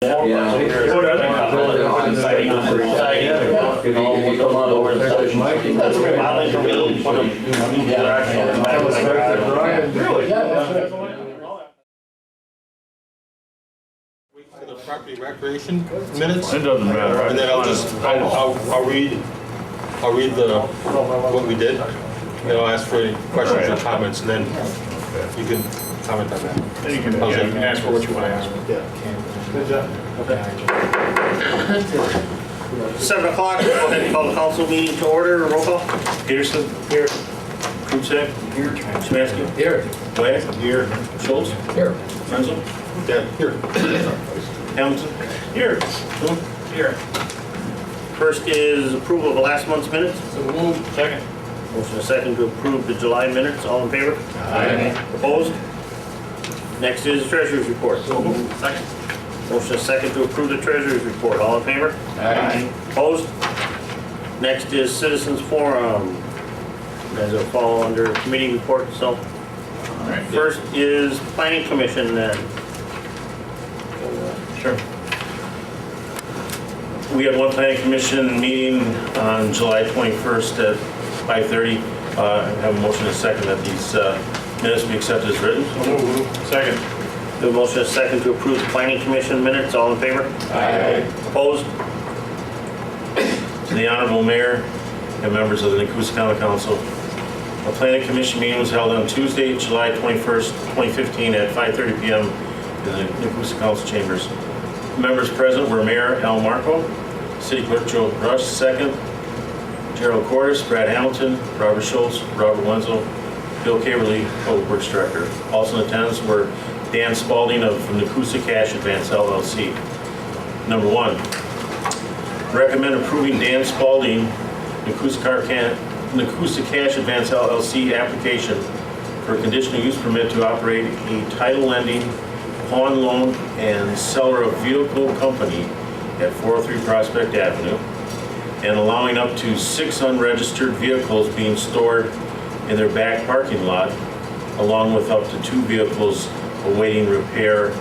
For the property recreation minutes. It doesn't matter. And then I'll read what we did. And I'll ask for any questions or comments, and then you can comment on that. Then you can ask for what you want to ask. Yeah. Good job. Okay. 7 o'clock, go ahead and call the council meeting to order. Roll call. Peterson? Here. Krupsek? Here. Smansky? Here. Wyatt? Here. Schultz? Here. Renzel? Yeah, here. Hamilton? Here. Boone? Here. First is approval of last month's minutes. So moved. Second. Motion is second to approve the July minutes. All in favor? Aye. Opposed? Next is treasurer's report. So moved. Second. Motion is second to approve the treasurer's report. All in favor? Aye. Opposed? Next is citizens forum. As will fall under committee report. So first is planning commission then. Sure. We had one planning commission meeting on July 21st at 5:30. I have a motion and a second that these minutes be accepted as written. Second. The motion is second to approve the planning commission minutes. All in favor? Aye. Opposed? To the Honorable Mayor and members of the Nekoosa Common Council, a planning commission meeting was held on Tuesday, July 21st, 2015 at 5:30 p.m. in the Nekoosa Council chambers. Members present were Mayor Al Marco, City Clerk Joe Rush, second, Gerald Cordes, Brad Hamilton, Robert Schultz, Robert Wenzel, Bill Caverly, Public Works Director. Also in attendance were Dan Spalding of Nekoosa Cash Advance LLC. Number one, recommend approving Dan Spalding, Nekoosa Cash Advance LLC application for a conditional use permit to operate a title lending, pawn loan, and seller of vehicle company at 403 Prospect Avenue, and allowing up to 6 unregistered vehicles being stored in their back parking lot, along with up to 2 vehicles awaiting repair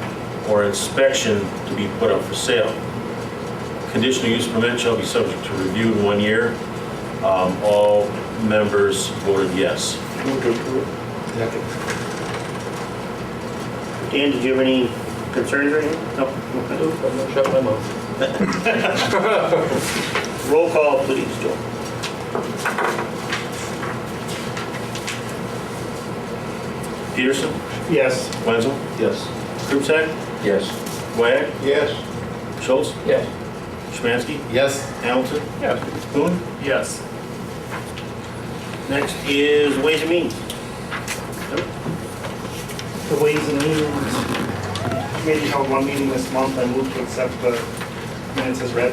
or inspection to be put up for sale. Conditional use permit shall be subject to review in 1 year. All members voted yes. Move to approve. Dan, did you have any concerns or anything? No. I'm shut my mouth. Roll call, please, Joe. Peterson? Yes. Wenzel? Yes. Krupsek? Yes. Wyatt? Yes. Schultz? Yes. Szymanski? Yes. Hamilton? Yes. Boone? Yes. Next is Ways and Means. The Ways and Means Committee held one meeting this month. I move to accept the minutes as read.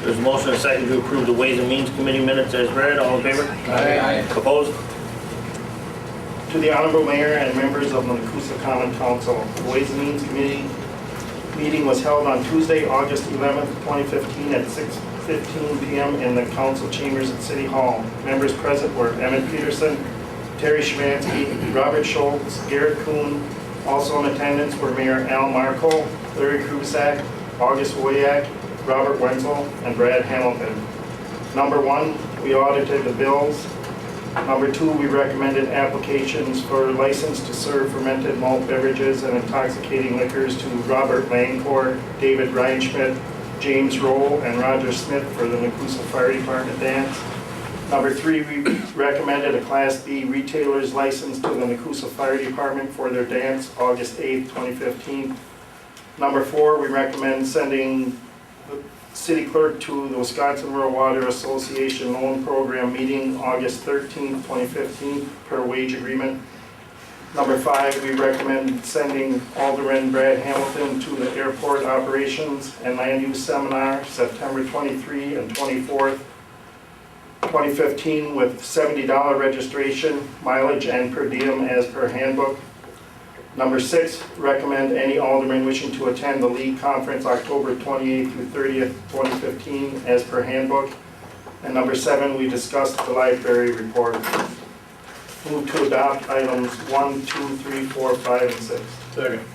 There's a motion and a second to approve the Ways and Means Committee minutes as read. All in favor? Aye. Opposed? To the Honorable Mayor and members of the Nekoosa Common Council, the Ways and Means Committee meeting was held on Tuesday, August 11th, 2015 at 6:15 p.m. in the council chambers at City Hall. Members present were Emmett Peterson, Terry Szymanski, Robert Schultz, Garrett Kuhn. Also in attendance were Mayor Al Marco, Larry Krupsek, August Wyatt, Robert Wenzel, and Brad Hamilton. Number one, we audited the bills. Number two, we recommended applications for license to serve fermented malt beverages and intoxicating liquors to Robert Langcourt, David Reinschmidt, James Roll, and Roger Smith for the Nekoosa Fire Department dance. Number three, we recommended a Class B retailer's license to the Nekoosa Fire Department for their dance, August 8th, 2015. Number four, we recommend sending the city clerk to the Wisconsin Rural Water Association Loan Program meeting, August 13th, 2015, per wage agreement. Number five, we recommend sending Alderman Brad Hamilton to the Airport Operations and Land Use Seminar, September 23 and 24th, 2015, with $70 registration, mileage, and per diem as per handbook. Number six, recommend any alderman wishing to attend the league conference October 28th through 30th, 2015, as per handbook. And number seven, we discussed the library report. Move to adopt items 1, 2, 3, 4, 5, and 6. Second.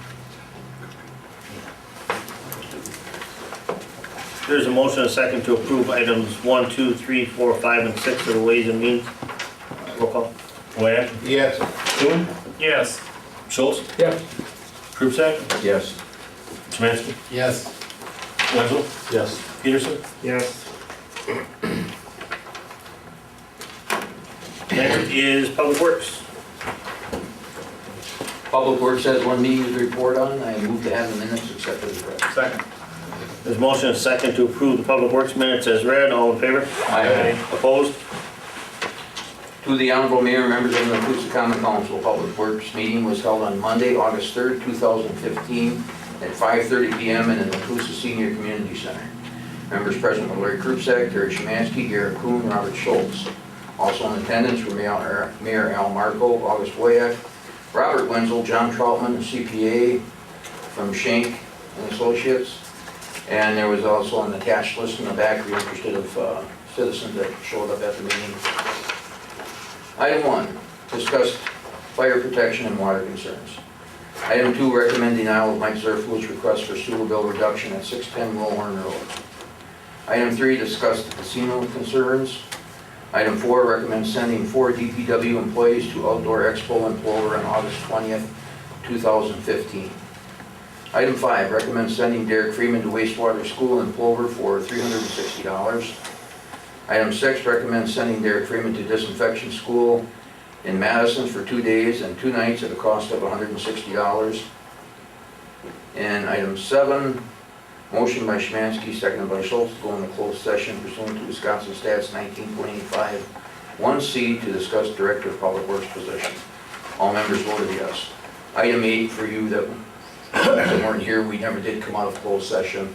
There's a motion and a second to approve items 1, 2, 3, 4, 5, and 6 of the Ways and Means. Roll call. Wyatt. Yes. Kuhn. Yes. Schultz. Yep. Krupsack. Yes. Szymanski. Yes. Wenzel. Yes. Peterson. Yes. Next is Public Works. Public Works has one meeting to report on. I move to have the minutes accepted as read. Second. There's a motion and a second to approve the Public Works minutes as read. All in favor? Aye. Opposed? To the Honorable Mayor and members of the Nekoosa Common Council, Public Works meeting was held on Monday, August 3rd, 2015 at 5:30 p.m. in the Nekoosa Senior Community Center. Members present were Larry Krupsack, Terry Szymanski, Garrett Kuhn, and Robert Schultz. Also in attendance were Mayor Al Marco, August Wyatt, Robert Wenzel, John Troutman, a CPA from Schenck and Associates. And there was also an attached list in the back for interested of citizens that showed up at the meeting. Item 1, discussed fire protection and water concerns. Item 2, recommend denial of Mike Zerfowitz request for sewer bill reduction at 610 Wilhorn Road. Item 3, discussed casino concerns. Item 4, recommend sending 4 DPW employees to Outdoor Expo in Plover on August 20th, 2015. Item 5, recommend sending Derek Freeman to wastewater school in Plover for $360. Item 6, recommend sending Derek Freeman to disinfection school in Madison for 2 days and 2 nights at a cost of $160. And item 7, motion by Szymanski, seconded by Schultz, to go into closed session pursuant to Wisconsin Stats 19.85 1C to discuss Director of Public Works position. All members voted yes. Item 8, for you that weren't here, we never did come out of closed session.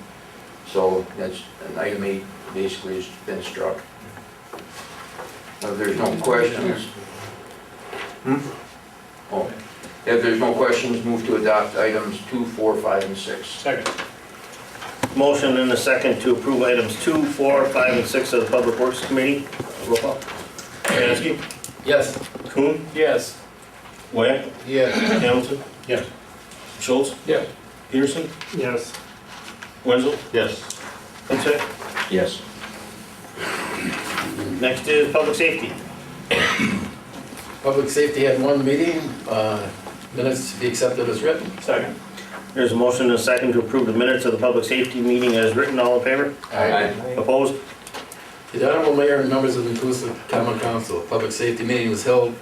So that's, item 8 basically has been struck. If there's no questions. Oh, if there's no questions, move to adopt items 2, 4, 5, and 6. Second. Motion and a second to approve items 2, 4, 5, and 6 of the Public Works Committee. Roll call. Szymanski. Yes. Kuhn. Yes. Wyatt. Yes. Hamilton. Yes. Schultz. Yeah. Peterson. Yes. Wenzel. Yes. Krupsack. Yes. Next is Public Safety. Public Safety had one meeting, minutes to be accepted as written. Second. There's a motion and a second to approve the minutes of the Public Safety meeting as written. All in favor? Aye. Opposed? The Honorable Mayor and members of the Nekoosa Common Council, Public Safety meeting was held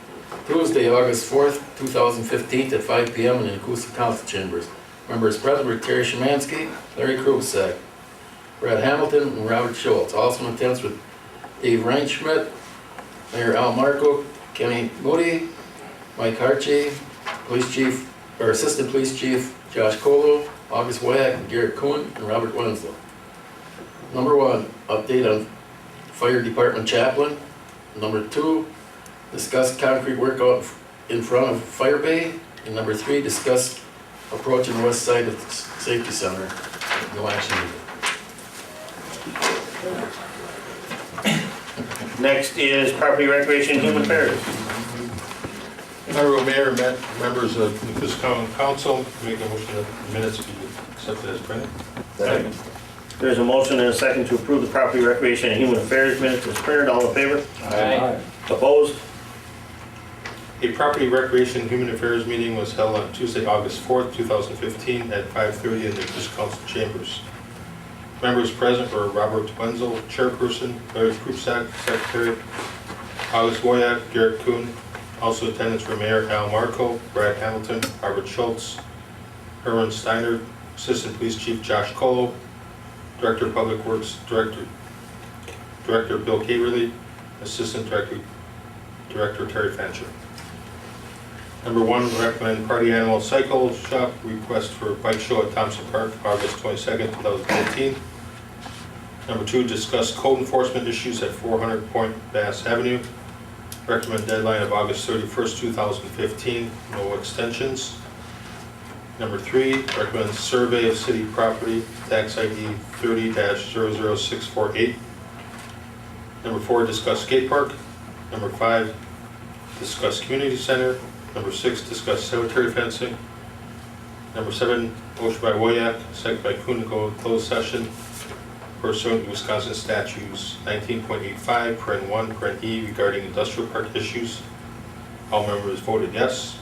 Tuesday, August 4th, 2015 at 5 p.m. in the Nekoosa Council Chambers. Members present were Terry Szymanski, Larry Krupsack, Brad Hamilton, and Robert Schultz. Also in attendance with Dave Reinschmidt, Mayor Al Marco, Kenny Moody, Mike Hartje, Police Chief, or Assistant Police Chief Josh Colo, August Wyatt, and Garrett Kuhn, and Robert Wenzel. Number 1, update on Fire Department Chaplain. Number 2, discuss concrete workout in front of Fire Bay. And number 3, discuss approach on the west side of the Safety Center. No action needed. Next is Property Recreation and Human Affairs. Honorable Mayor and members of the Nekoosa Common Council, make a motion that the minutes be accepted as printed. Second. There's a motion and a second to approve the Property Recreation and Human Affairs minutes as printed. All in favor? Aye. Opposed? A Property Recreation and Human Affairs meeting was held on Tuesday, August 4th, 2015 at 5:30 in the Nekoosa Council Chambers. Members present were Robert Wenzel, Chairperson, Larry Krupsack, Secretary, August Wyatt, Garrett Kuhn. Also in attendance were Mayor Al Marco, Brad Hamilton, Robert Schultz, Erwin Steiner, Assistant Police Chief Josh Colo, Director of Public Works Director Bill Caverly, Assistant Director Terry Fancher. Number 1, recommend Party Animal Cycle Shop request for bike show at Thompson Park, August 22nd, 2015. Number 2, discuss code enforcement issues at 400 Point Bass Avenue. Recommend deadline of August 31st, 2015, no extensions. Number 3, recommend survey of city property, tax ID 30-00648. Number 4, discuss skate park. Number 5, discuss community center. Number 6, discuss cemetery fencing. Number 7, motion by Wyatt, second by Kuhn to go into closed session. pursuant to Wisconsin statutes 19.85, paren 1, paren E regarding industrial park issues. All members voted yes.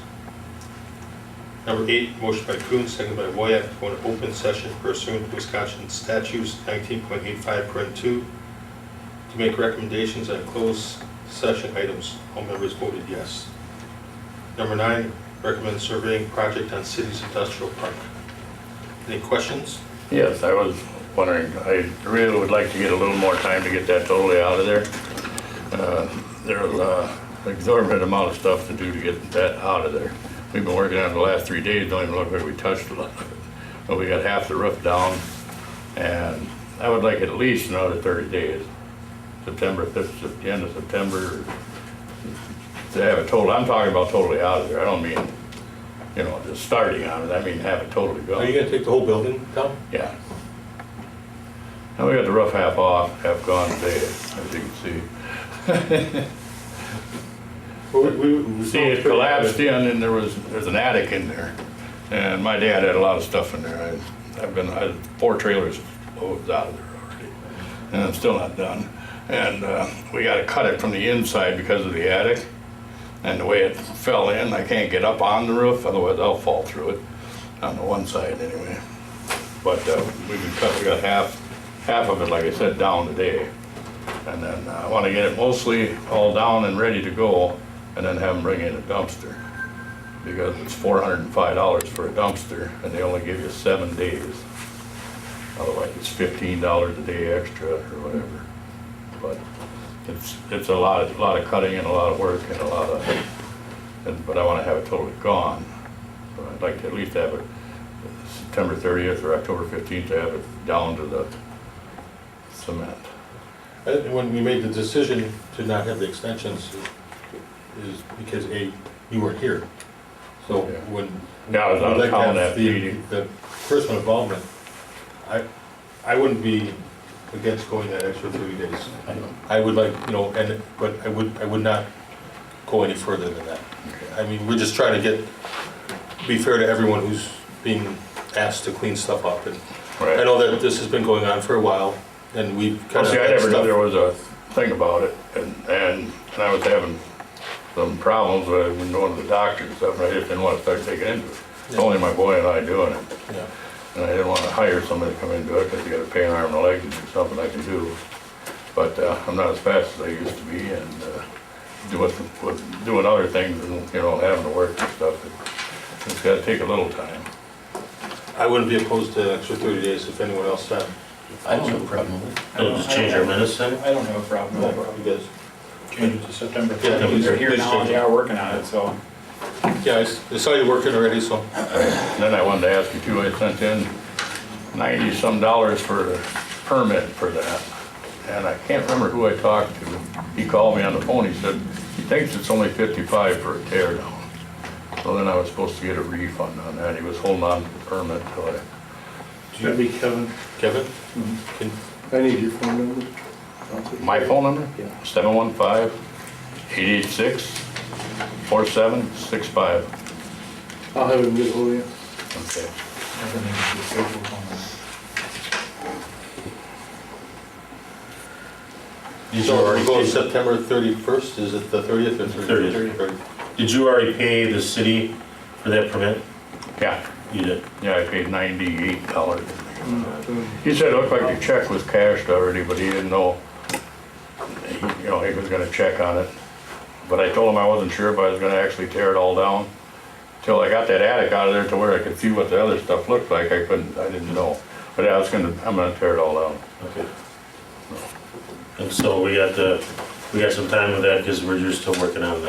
Number 8, motion by Kuhn, seconded by Wyatt, to go into open session pursuant to Wisconsin statutes 19.85, paren 2, to make recommendations on closed session items. All members voted yes. Number 9, recommend surveying project on city's industrial park. Any questions? Yes, I was wondering, I really would like to get a little more time to get that totally out of there. There's an exorbitant amount of stuff to do to get that out of there. We've been working on it the last 3 days, don't even look like we touched a lot of it. But we got half the roof down, and I would like at least another 30 days. September 5th, the end of September, to have it total, I'm talking about totally out of there. I don't mean, you know, just starting on it, I mean have it totally gone. Are you gonna take the whole building down? Yeah. Now we got the rough half off, half gone today, as you can see. See, it collapsed in and there's an attic in there. And my dad had a lot of stuff in there. I had 4 trailers loads out of there already. And I'm still not done. And we gotta cut it from the inside because of the attic. And the way it fell in, I can't get up on the roof, otherwise I'll fall through it, on the one side anyway. But we got half of it, like I said, down today. And then I wanna get it mostly all down and ready to go, and then have them bring in a dumpster. Because it's $405 for a dumpster, and they only give you 7 days. Otherwise, it's $15 a day extra or whatever. But it's a lot of cutting and a lot of work and a lot of, but I want to have it totally gone. So I'd like to at least have it September 30th or October 15th to have it down to the cement. When we made the decision to not have the extensions is because you weren't here. So Yeah. when Yeah, I was out we'd of like to town have that meeting. the personal involvement, I wouldn't be against going that extra 30 days. I would like, you know, but I would not go any further than that. I mean, we're just trying to be fair to everyone who's being asked to clean stuff up. And I know that this has been going on for a while, and we've kind Well, of. see, I never knew there was a thing about it, and I was having some problems with going to the doctor and stuff, and I just didn't want to start taking into it. It's only my boy and I doing it. Yeah. And I didn't want to hire somebody to come into it because you got to pay an arm and a leg to do something I can do. But I'm not as fast as I used to be, and doing other things and, you know, having to work and stuff, it's got to take a little time. I wouldn't be opposed to extra 30 days if anyone else had. I don't have a problem with it. We'll just change our minutes then? I don't have a problem with it. You guys. Change it to September Yeah, 30th. They're here please now, change and it. they are working on it, so. Yeah, I saw you working already, so. Then I wanted to ask you too, I sent in $90-some for a permit for that. And I can't remember who I talked to. He called me on the phone, he said, he thinks it's only $55 for a tear down. So then I was supposed to get a refund on that. He was holding on to the permit till I, Should be Kevin. Kevin? Can- I need your phone number. my phone number? Yeah. 715-886-4765. I'll have him get hold of you. Okay. So we're going September 31st, is it the 30th or 30th? 30th. Did you already pay the city for that permit? Yeah, You did. yeah, I paid $98. He said it looked like the check was cashed already, but he didn't know, you know, he was gonna check on it. But I told him I wasn't sure if I was gonna actually tear it all down. Till I got that attic out of there to where I could see what the other stuff looked like, I didn't know. But yeah, I'm gonna tear it all down. Okay. And so we got some time with that because we're just still working on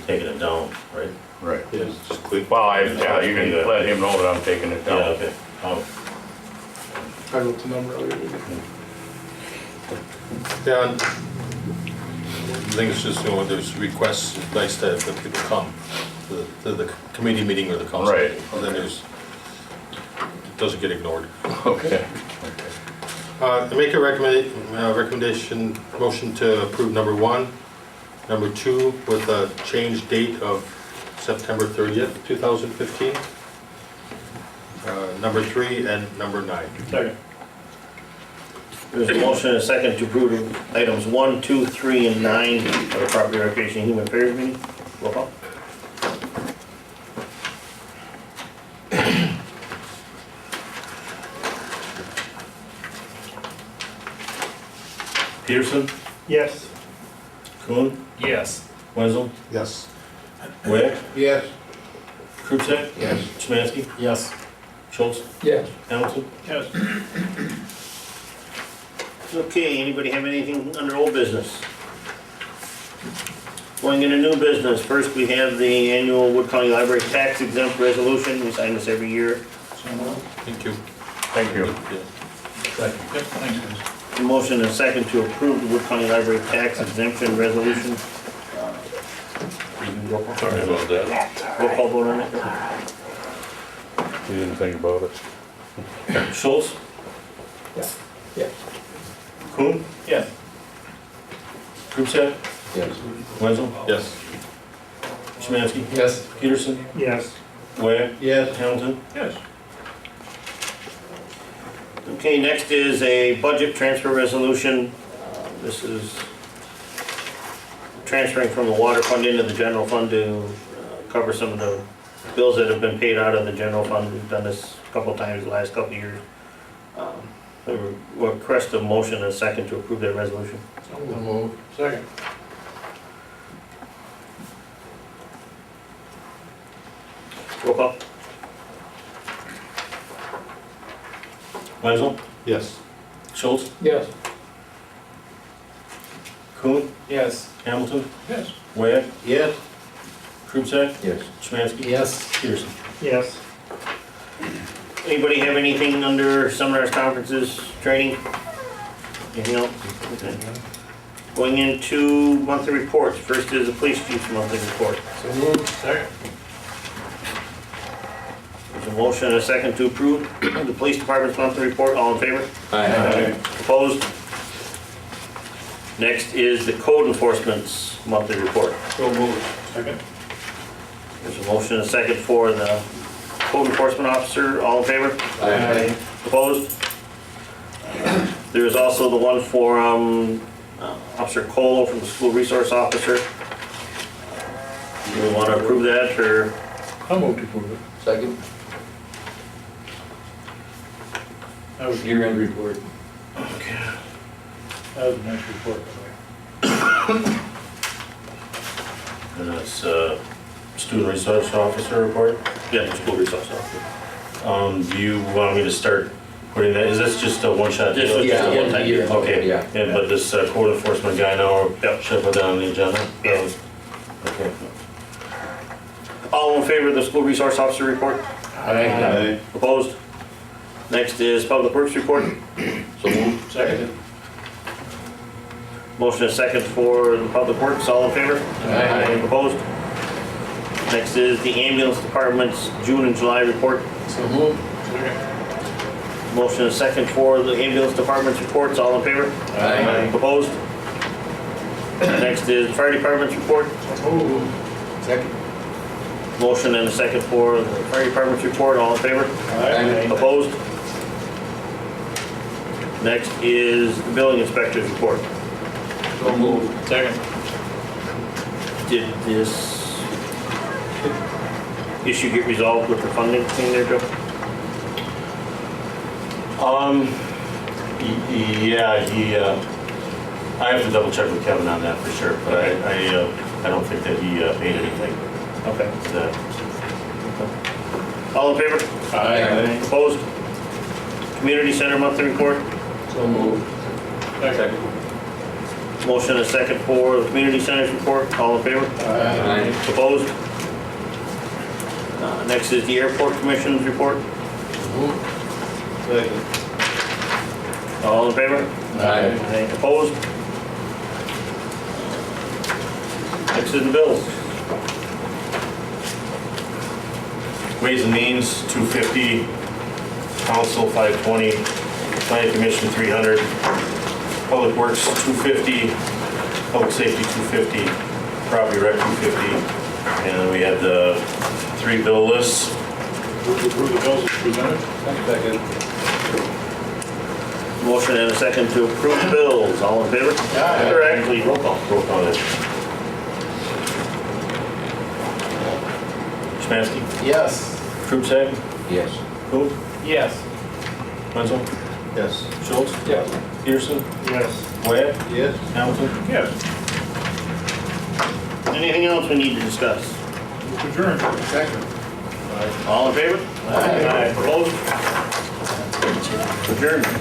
taking it down, right? Right. Yes, just quick. Well, yeah, you can let him know that I'm taking it Yeah, down. okay. I wrote the number earlier. Yeah, and I think it's just, you know, when there's requests, it's nice to have people come to the committee meeting or the council. Right. meeting, and then it doesn't get ignored. Okay. I make a recommendation, motion to approve number 1, number 2 with a change date of September 30th, 2015, number 3 and number 9. Second. There's a motion and a second to approve items 1, 2, 3, and 9 of the Property Recreation and Human Affairs meeting. Roll call. Peterson, Yes. Kuhn, Yes. Wenzel, Yes. Webb, Yes. Krupsek, Yes. Szymanski, Yes. Schultz, Yes. Hamilton. Yes. Okay, anybody have anything under old business? Going into new business, first we have the annual Wood County Library tax exempt resolution. We sign this every year. Thank you. Thank you. Yep, thanks, guys. A motion and a second to approve the Wood County Library tax exemption resolution. Roll call. Sorry about that. Roll call vote on it. You didn't think about it. Schultz, Yes. Yes. Kuhn, Yes. Krupsek, Yes. Wenzel, Yes. Szymanski, Yes. Peterson, Yes. Webb, Yes. Hamilton. Yes. Okay, next is a budget transfer resolution. This is transferring from the water fund into the general fund to cover some of the bills that have been paid out of the general fund. We've done this a couple times the last couple of years. We'll request a motion and a second to approve that resolution. So moved. Second. Roll call. Wenzel, Yes. Schultz, Yes. Kuhn, Yes. Hamilton, Yes. Webb, Yes. Krupsek, Yes. Szymanski, Yes. Peterson. Yes. Anybody have anything under seminars, conferences, training? Anything else? Okay. Going into monthly reports. First is the police chief's monthly report. So moved. Second. There's a motion and a second to approve the police department's monthly report. All in favor? Aye. Opposed? Next is the code enforcement's monthly report. So moved. Second. There's a motion and a second for the code enforcement officer. All in favor? Aye. Opposed? There is also the one for Officer Cole from the school resource officer. Do we want to approve that, or? I'll move to approve it. Second. That was, Year-end report. that was a nice report, by the way. And that's student resource officer report. Yeah, the school resource officer. Do you want me to start putting that, is this just a one-shot This deal? was just a Yeah, one-time yeah. deal. Okay, Yeah. and but this code enforcement guy now, Yep. should I put that on the agenda? Yeah. Okay. All in favor of the school resource officer report? Aye. Opposed? Next is public works report. So moved. Second. Motion is second for the public works. All in favor? Aye. Opposed? Next is the ambulance department's June and July report. So moved. Second. Motion is second for the ambulance department's reports. All in favor? Aye. Opposed? Next is fire department's report. Second. Motion and a second for the fire department's report. All in favor? Aye. Opposed? Next is the building inspector's report. So moved. Second. Did this issue get resolved with the funding thing there, Joe? Yeah, I have to double check with Kevin on that for sure, but I don't think that he paid anything Okay. to that. All in favor? Aye. Opposed? Community center monthly report. So moved. Second. Motion and a second for the community center's report. All in favor? Aye. Opposed? Next is the airport commission's report. Moved. All in favor? Aye. Opposed? Next is the bills. Ways and Means, 250, Council, 520, Planning Commission, 300, Public Works, 250, Public Safety, 250, Property Rec, 250, and then we had the 3 bill lists. Move to approve the bills as presented. Second. motion and a second to approve bills. All in favor? Aye. Correct, please roll call. Roll call it. Smansky. Yes. Krupsag. Yes. Cool. Yes. Wenzel. Yes. Schultz. Yes. Peterson. Yes. Wyatt. Yes. Hamilton. Yes. Anything else we need to discuss? Adjourn. Second. All in favor? Opposed? Adjourned.